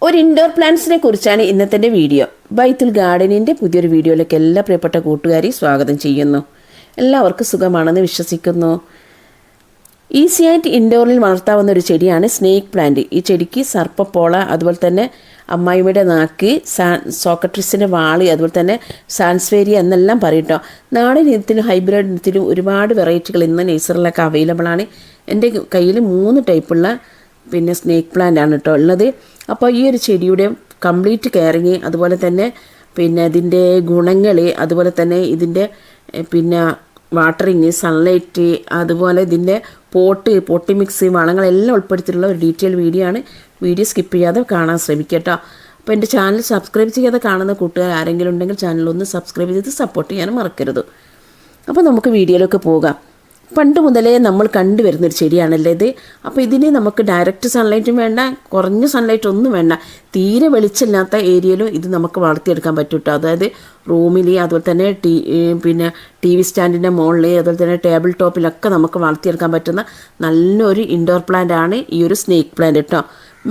ഒരു ഇൻഡോർ പ്ലാന്റ്സിനെ കുറിച്ചാണ് ഇന്നത്തെ വീഡിയോ. ബൈത്തുൽ ഗാർഡനിൻ്റെ പുതിയൊരു വീഡിയോയിലേക്ക് എല്ലാ പ്രിയപ്പെട്ട കൂട്ടുകാരെയും സ്വാഗതം ചെയ്യുന്നു. എല്ലാവർക്കും സുഖമാണെന്ന് വിശ്വസിക്കുന്നു. ഈസിയായിട്ട് ഇൻഡോറിൽ വളർത്താവുന്ന ഒരു ചെടിയാണ് സ്നേക്ക് പ്ലാന്റ്. ഈ ചെടിക്ക് സർപ്പപ്പോള, അതുപോലെ തന്നെ അമ്മായിമ്മയുടെ നാക്ക്, സോക്കട്രിസിൻ്റെ വാള്, അതുപോലെ തന്നെ സാൻസ്വേരിയ എന്നെല്ലാം പറയട്ടോ. നാടൻ ഇനത്തിലും ഹൈബ്രിഡ് ഇനത്തിലും ഒരുപാട് വെറൈറ്റികൾ ഇന്ന് നേഴ്സറിലൊക്കെ അവൈലബിൾ ആണ്. എൻ്റെ കയ്യിൽ 3 ടൈപ്പുള്ള സ്നേക്ക് പ്ലാന്റ് ആണ് കേട്ടോ ഉള്ളത്. അപ്പോൾ ഈ ഒരു ചെടിയുടെ കംപ്ലീറ്റ് കെയറിങ്, അതുപോലെ തന്നെ ഇതിൻ്റെ ഗുണങ്ങൾ, അതുപോലെ തന്നെ ഇതിൻ്റെ വാട്ടറിങ്, സൺലൈറ്റ്, അതുപോലെ ഇതിൻ്റെ പോട്ടി മിക്സ്, വളങ്ങളെല്ലാം ഉൾപ്പെടുത്തിയിട്ടുള്ള ഒരു ഡീറ്റെയിൽ വീഡിയോ ആണ്. വീഡിയോ സ്കിപ്പ് ചെയ്യാതെ കാണാൻ ശ്രമിക്കുക കേട്ടോ. അപ്പോൾ എൻ്റെ ചാനൽ സബ്സ്ക്രൈബ് ചെയ്യാതെ കാണുന്ന കൂട്ടുകാർ ആരെങ്കിലും ഉണ്ടെങ്കിൽ ചാനലൊന്ന് സബ്സ്ക്രൈബ് ചെയ്ത് സപ്പോർട്ട് ചെയ്യാനും മറക്കരുത്. അപ്പോൾ നമുക്ക് വീഡിയോയിലേക്ക് പോകാം. പണ്ട് മുതലേ നമ്മൾ കണ്ടുവരുന്നൊരു ചെടിയാണല്ലോ ഇത്. അപ്പോൾ ഇതിന് നമുക്ക് ഡയറക്റ്റ് സൺലൈറ്റും വേണ്ട, കുറഞ്ഞ സൺലൈറ്റ് ഒന്നും വേണ്ട, തീരെ വെളിച്ചമില്ലാത്ത ഏരിയയിലും ഇത് നമുക്ക് വളർത്തിയെടുക്കാൻ പറ്റും കേട്ടോ. അതായത് റൂമിൽ, അതുപോലെ തന്നെ ടി വി സ്റ്റാൻഡിൻ്റെ മുകളിൽ, അതുപോലെ തന്നെ ടേബിൾ ടോപ്പിലൊക്കെ നമുക്ക് വളർത്തിയെടുക്കാൻ പറ്റുന്ന നല്ലൊരു ഇൻഡോർ പ്ലാന്റ് ആണ് ഈ ഒരു സ്നേക്ക് പ്ലാന്റ് കേട്ടോ.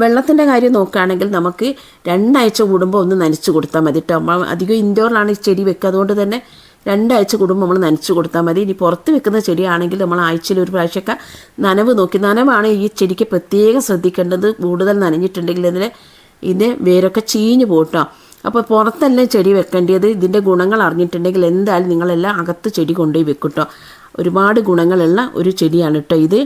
വെള്ളത്തിൻ്റെ കാര്യം നോക്കുകയാണെങ്കിൽ നമുക്ക് 2 ആഴ്ച കൂടുമ്പോൾ ഒന്ന് നനച്ച് കൊടുത്താൽ മതി കേട്ടോ. അധികം ഇൻഡോറിലാണ് ഈ ചെടി വെക്കുക, അതുകൊണ്ട് തന്നെ 2 ആഴ്ച കൂടുമ്പോൾ നമ്മൾ നനച്ച് കൊടുത്താൽ മതി. ഇനി പുറത്ത് വെക്കുന്ന ചെടിയാണെങ്കിൽ നമ്മൾ ആഴ്ചയിൽ ഒരു പ്രാവശ്യമൊക്കെ നനവ് നോക്കി, നനവാണ് ഈ ചെടിക്ക് പ്രത്യേകം ശ്രദ്ധിക്കേണ്ടത്. കൂടുതൽ നനഞ്ഞിട്ടുണ്ടെങ്കിൽ ഇതിൻ്റെ വേരൊക്കെ ചീഞ്ഞ് പോട്ടോ. അപ്പോൾ പുറത്തല്ലേ ചെടി വെക്കേണ്ടത്. ഇതിൻ്റെ ഗുണങ്ങൾ അറിഞ്ഞിട്ടുണ്ടെങ്കിൽ എന്തായാലും നിങ്ങളെല്ലാം അകത്ത് ചെടി കൊണ്ടുപോയി വെക്കും കേട്ടോ. ഒരുപാട് ഗുണങ്ങളുള്ള ഒരു ചെടിയാണ് കേട്ടോ ഇത്.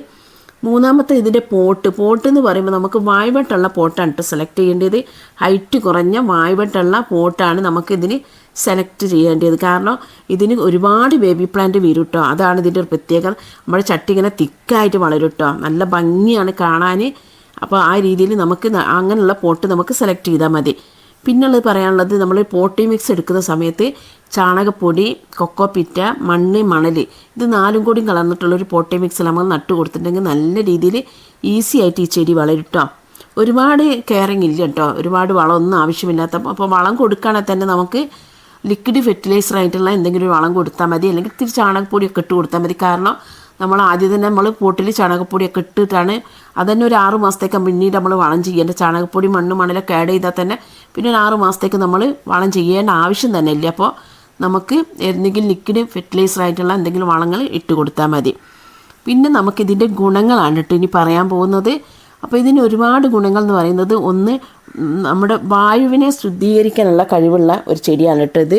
മൂന്നാമത്തെ ഇതിൻ്റെ പോട്ട് എന്ന് പറയുമ്പോൾ നമുക്ക് വായ്വട്ടുള്ള പോട്ടാണ് കേട്ടോ സെലക്ട് ചെയ്യേണ്ടത്. ഹൈറ്റ് കുറഞ്ഞ വായ്വട്ടുള്ള പോട്ടാണ് നമുക്കിതിന് സെലക്ട് ചെയ്യേണ്ടത്. കാരണം ഇതിന് ഒരുപാട് ബേബി പ്ലാന്റ് വരും കേട്ടോ. അതാണ് ഇതിൻ്റെ ഒരു പ്രത്യേകത. നമ്മുടെ ചട്ടി ഇങ്ങനെ തിക്കായിട്ട് വളരും കേട്ടോ, നല്ല ഭംഗിയാണ് കാണാൻ. അപ്പോൾ ആ രീതിയിൽ നമുക്ക് അങ്ങനെയുള്ള പോട്ട് നമുക്ക് സെലക്ട് ചെയ്താൽ മതി. പിന്നുള്ളത് പറയാനുള്ളത്, നമ്മൾ പോട്ടി മിക്സ് എടുക്കുന്ന സമയത്ത് ചാണകപ്പൊടി, കൊക്കോപ്പിറ്റ, മണൽ, ഇത് 4 കൂടി കലർന്നിട്ടുള്ളൊരു പോട്ടി മിക്സ് നമ്മൾ നട്ട് കൊടുത്തിട്ടുണ്ടെങ്കിൽ നല്ല രീതിയിൽ ഈസി ആയിട്ട് ഈ ചെടി വളരും കേട്ടോ. ഒരുപാട് കെയറിങ് ഇല്ല കേട്ടോ, ഒരുപാട് വളമൊന്നും ആവശ്യമില്ലാത്ത. അപ്പോൾ വളം കൊടുക്കുകയാണെങ്കിൽ തന്നെ നമുക്ക് ലിക്വിഡ് ഫെർട്ടിലൈസർ ആയിട്ടുള്ള എന്തെങ്കിലും ഒരു വളം കൊടുത്താൽ മതി, അല്ലെങ്കിൽ ഇത്തിരി ചാണകപ്പൊടിയൊക്കെ ഇട്ട് കൊടുത്താൽ മതി. കാരണം നമ്മൾ ആദ്യം തന്നെ നമ്മൾ പോട്ടിൽ ചാണകപ്പൊടിയൊക്കെ ഇട്ടിട്ടാണ് അതന്നെ ഒരു 6 മാസത്തേക്ക് പിന്നീട് നമ്മൾ വളം ചെയ്യേണ്ട. ചാണകപ്പൊടി, മണലൊക്കെ ആഡ് ചെയ്താൽ തന്നെ പിന്നെ ഒരു 6 മാസത്തേക്ക് നമ്മൾ വളം ചെയ്യേണ്ട ആവശ്യം തന്നെ ഇല്ല. അപ്പോൾ നമുക്ക് എന്തെങ്കിലും ലിക്വിഡ് ഫെർട്ടിലൈസർ ആയിട്ടുള്ള എന്തെങ്കിലും വളങ്ങൾ ഇട്ട് കൊടുത്താൽ മതി. പിന്നെ നമുക്കിതിൻ്റെ ഗുണങ്ങളാണ് കേട്ടോ ഇനി പറയാൻ പോകുന്നത്. അപ്പോൾ ഇതിന് ഒരുപാട് ഗുണങ്ങൾ എന്ന് പറയുന്നത്, ഒന്ന്, നമ്മുടെ വായുവിനെ ശുദ്ധീകരിക്കാനുള്ള കഴിവുള്ള ഒരു ചെടിയാണ് കേട്ടോ ഇത്.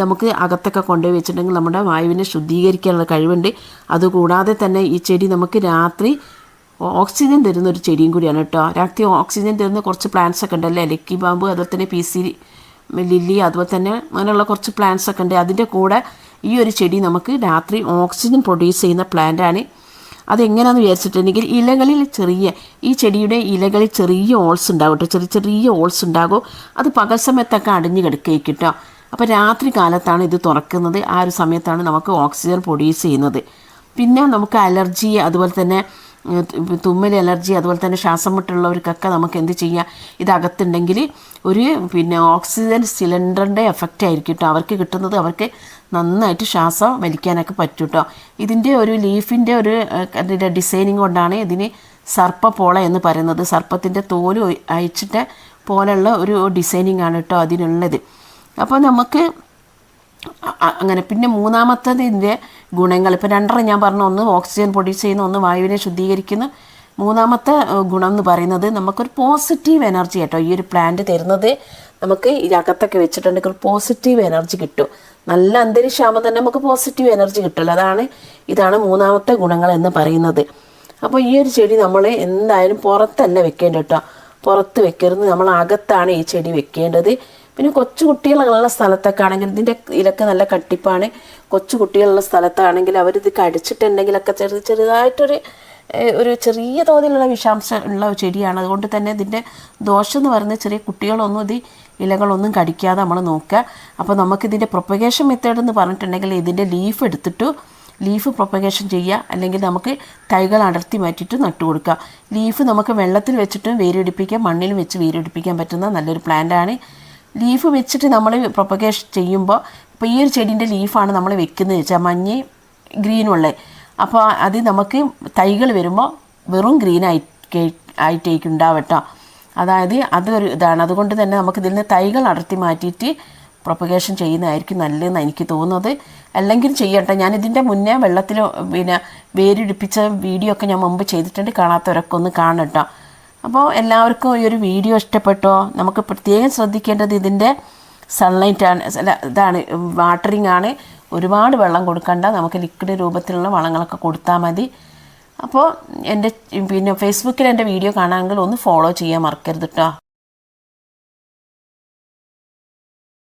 നമുക്ക് അകത്തൊക്കെ കൊണ്ടുപോയി വെച്ചിട്ടുണ്ടെങ്കിൽ നമ്മുടെ വായുവിനെ ശുദ്ധീകരിക്കാനുള്ള കഴിവുണ്ട്. അതുകൂടാതെ തന്നെ ഈ ചെടി നമുക്ക് രാത്രി ഓക്സിജൻ തരുന്ന ഒരു ചെടിയും കൂടിയാണ് കേട്ടോ. രാത്രി ഓക്സിജൻ തരുന്ന കുറച്ച് പ്ലാന്റ്സ് ഒക്കെ ഉണ്ടല്ലേ, ലക്കി ബാമ്പു, അതുപോലെ തന്നെ PC ലില്ലി, അതുപോലെ തന്നെ അങ്ങനെയുള്ള കുറച്ച് പ്ലാന്റ്സ് ഒക്കെ ഉണ്ട്. അതിൻ്റെ കൂടെ ഈ ഒരു ചെടി നമുക്ക് രാത്രി ഓക്സിജൻ പ്രൊഡ്യൂസ് ചെയ്യുന്ന പ്ലാന്റാണ്. അതെങ്ങനെയാണെന്ന് വിചാരിച്ചിട്ടുണ്ടെങ്കിൽ ഈ ചെടിയുടെ ഇലകളിൽ ചെറിയ ഓൾസ് ഉണ്ടാവും കേട്ടോ, ചെറിയ ഓൾസ് ഉണ്ടാകും. അത് പകൽ സമയത്തൊക്കെ അടിഞ്ഞു കിടക്കുകയും കേട്ടോ. അപ്പോൾ രാത്രി കാലത്താണ് ഇത് തുറക്കുന്നത്. ആ ഒരു സമയത്താണ് നമുക്ക് ഓക്സിജൻ പ്രൊഡ്യൂസ് ചെയ്യുന്നത്. പിന്നെ നമുക്ക് അലർജി, അതുപോലെ തന്നെ തുമ്മൽ അലർജി, അതുപോലെ തന്നെ ശ്വാസം മുട്ടുള്ളവർക്കൊക്കെ നമുക്ക് എന്ത് ചെയ്യാം, ഇതകത്തുണ്ടെങ്കിൽ ഒരു ഓക്സിജൻ സിലിണ്ടറിൻ്റെ എഫക്റ്റ് ആയിരിക്കും കേട്ടോ അവർക്ക് കിട്ടുന്നത്. അവർക്ക് നന്നായിട്ട് ശ്വാസം വലിക്കാനൊക്കെ പറ്റും കേട്ടോ. ഇതിൻ്റെ ഒരു ലീഫിൻ്റെ ഒരു ഡിസൈനിങ് കൊണ്ടാണ് ഇതിന് സർപ്പപ്പോള എന്ന് പറയുന്നത്. സർപ്പത്തിൻ്റെ തോല് അയച്ചിട്ട് പോലെയുള്ള ഒരു ഡിസൈനിങ് ആണ് കേട്ടോ അതിനുള്ളത്. അപ്പോൾ നമുക്ക് അങ്ങനെ. പിന്നെ മൂന്നാമത്തത് ഇതിൻ്റെ ഗുണങ്ങൾ, ഇപ്പോൾ 2 ഞാൻ പറഞ്ഞു, ഒന്ന് ഓക്സിജൻ പ്രൊഡ്യൂസ് ചെയ്യുന്ന, ഒന്ന് വായുവിനെ ശുദ്ധീകരിക്കുന്ന. മൂന്നാമത്തെ ഗുണം എന്ന് പറയുന്നത് നമുക്കൊരു പോസിറ്റീവ് എനർജി കേട്ടോ ഈ ഒരു പ്ലാന്റ് തരുന്നത്. നമുക്ക് ഇതിനകത്തൊക്കെ വെച്ചിട്ടുണ്ടെങ്കിൽ പോസിറ്റീവ് എനർജി കിട്ടും. നല്ല അന്തരീക്ഷമാകുമ്പോൾ തന്നെ നമുക്ക് പോസിറ്റീവ് എനർജി കിട്ടുമല്ലോ. ഇതാണ് മൂന്നാമത്തെ ഗുണങ്ങൾ എന്ന് പറയുന്നത്. അപ്പോൾ ഈ ഒരു ചെടി നമ്മൾ എന്തായാലും പുറത്തല്ല വെക്കേണ്ടത് കേട്ടോ, പുറത്ത് വെക്കരുത്, നമ്മൾ അകത്താണ് ഈ ചെടി വെക്കേണ്ടത്. പിന്നെ കൊച്ചു കുട്ടികളുള്ള സ്ഥലത്തൊക്കെ ആണെങ്കിൽ ഇതിൻ്റെ ഇലക്ക് നല്ല കട്ടിപ്പാണ്. കൊച്ചു കുട്ടികളുള്ള സ്ഥലത്താണെങ്കിൽ അവരിത് കടിച്ചിട്ടുണ്ടെങ്കിലൊക്കെ ചെറുതായിട്ടൊരു ചെറിയ തോതിലുള്ള വിഷാംശം ഉള്ള ചെടിയാണ്. അതുകൊണ്ട് തന്നെ ഇതിൻ്റെ ദോഷം എന്ന് പറയുന്നത് ചെറിയ കുട്ടികളൊന്നും ഇത് ഇലകളൊന്നും കടിക്കാതെ നമ്മൾ നോക്കുക. അപ്പോൾ നമുക്കിതിൻ്റെ പ്രൊപ്പഗേഷൻ മെത്തേഡ് എന്ന് പറഞ്ഞിട്ടുണ്ടെങ്കിൽ ഇതിൻ്റെ ലീഫ് പ്രൊപ്പഗേഷൻ ചെയ്യുക, അല്ലെങ്കിൽ നമുക്ക് തൈകൾ അടർത്തി മാറ്റിയിട്ട് നട്ടു കൊടുക്കുക. ലീഫ് നമുക്ക് വെള്ളത്തിൽ വെച്ചിട്ടും വേരുപിടിപ്പിക്കാം, മണ്ണിൽ വെച്ച് വേരുപിടിപ്പിക്കാൻ പറ്റുന്ന നല്ലൊരു പ്ലാന്റാണ്. ലീഫ് വെച്ചിട്ട് നമ്മൾ പ്രൊപ്പഗേഷൻ ചെയ്യുമ്പോൾ, ഇപ്പോൾ ഈ ഒരു ചെടീൻ്റെ ലീഫാണ് നമ്മൾ വെക്കുന്നത് വെച്ചാൽ മഞ്ഞ ഗ്രീനുള്ളത്. അപ്പോൾ അത് നമുക്ക് തൈകൾ വരുമ്പോൾ വെറും ഗ്രീൻ ആയിട്ടേക്ക് ഉണ്ടാവട്ടോ. അതായത് അതൊരു ഇതാണ്. അതുകൊണ്ട് തന്നെ നമുക്ക് ഇതിൽ നിന്ന് തൈകൾ അടർത്തി മാറ്റിയിട്ട് പ്രൊപ്പഗേഷൻ ചെയ്യുന്നതായിരിക്കും നല്ലതെന്ന് എനിക്ക് തോന്നുന്നത്. അല്ലെങ്കിൽ ചെയ്യട്ടെ, ഞാനിതിൻ്റെ മുന്നേ വെള്ളത്തിൽ പിന്നെ വേരിടിപ്പിച്ച വീഡിയോ ഒക്കെ ഞാൻ മുമ്പ് ചെയ്തിട്ടുണ്ട്. കാണാത്തവരൊക്കെ ഒന്ന് കാണട്ടോ. അപ്പോൾ എല്ലാവർക്കും ഈ ഒരു വീഡിയോ ഇഷ്ടപ്പെട്ടോ? നമുക്ക് പ്രത്യേകം ശ്രദ്ധിക്കേണ്ടത് ഇതിൻ്റെ സൺലൈറ്റാണ്, ഇതാണ് വാട്ടറിങ് ആണ്. ഒരുപാട് വെള്ളം കൊടുക്കണ്ട, നമുക്ക് ലിക്വിഡ് രൂപത്തിലുള്ള വളങ്ങളൊക്കെ കൊടുത്താൽ മതി. അപ്പോൾ എൻ്റെ പിന്നെ ഫേസ്ബുക്കിൽ എൻ്റെ വീഡിയോ കാണാമെങ്കിൽ ഒന്ന് ഫോളോ ചെയ്യാൻ മറക്കരുത് കേട്ടോ.